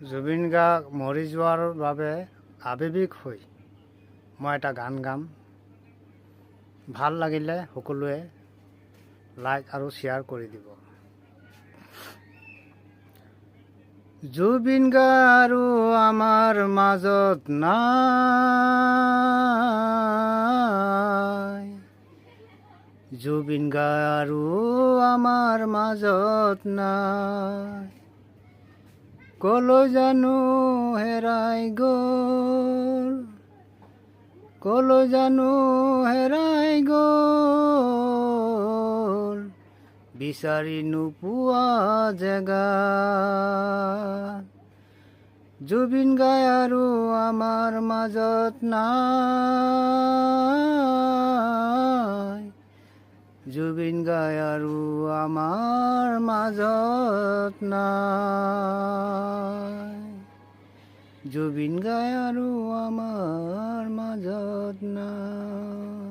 জুবিন গাৰ্গ মৰি যোৱাৰ বাবে আৱেগিক হৈ মই এটা গান গাম। ভাল লাগিলে সকলোৱে লাইক আৰু শ্বেয়াৰ কৰি দিব। জুবিন গাৰ্গ আমাৰ মাজত নাই, জুবিন গাৰ্গ আমাৰ মাজত নাই, কলৈ জানো হেৰাই গ'ল, কলৈ জানো হেৰাই গ'ল, বিচাৰি নোপোৱা জেগা। জুবিন গাৰ্গ আমাৰ মাজত নাই, জুবিন গাৰ্গ আমাৰ মাজত নাই, জুবিন গাৰ্গ আমাৰ মাজত নাই।